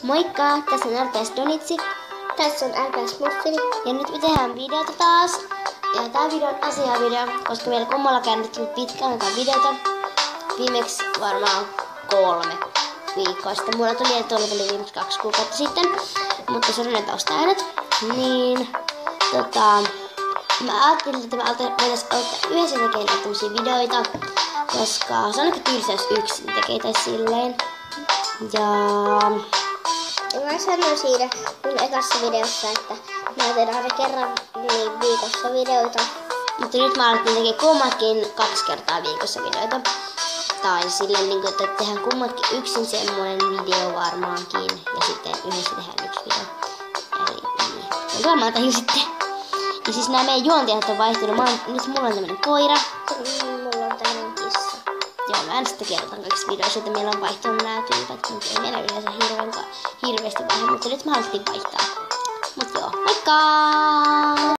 Moikka! Tässä on RPS Donitsi. Tässä on RPS Muffini. Ja nyt me tehdään videota taas. Ja tää video on asiavideo, koska meillä kummallakaan nyt tullut pitkään aikaa videota. Viimeksi varmaan 3 viikkoa sitten. Mulla tuli viimeksi 2 kuukautta sitten. Mutta se on ne taustaäänet. Niin, mä ajattelin, että me voitais aloittaa yhdessä tekemään tämmösiä videoita. Koska se on aika tylsä, jos yksin tekee tai silleen. Ja mä sanoin siinä mun ekassa videossa, että mä teen aina kerran viikossa videoita. Mutta nyt mä alettiin tekee kummatkin 2 kertaa viikossa videoita. Tai silleen, niin että tehdään kummatkin yksin semmoinen video varmaankin. Ja sitten yhdessä tehdään 1 video. Eli niin. Varmaan tajuin sitten. Ja siis nämä meidän juontajat on vaihtunut. Nyt mulla on tämmönen koira. Mulla on tämmönen kissa. Joo, mä en sitten kertaan kaikissa videoissa, että meillä on vaihtunut nämä tyypät. Mutta ei meillä yleensä hirveästi vaihdu, mutta nyt mä haluttiin vaihtaa. Mut joo, moikka!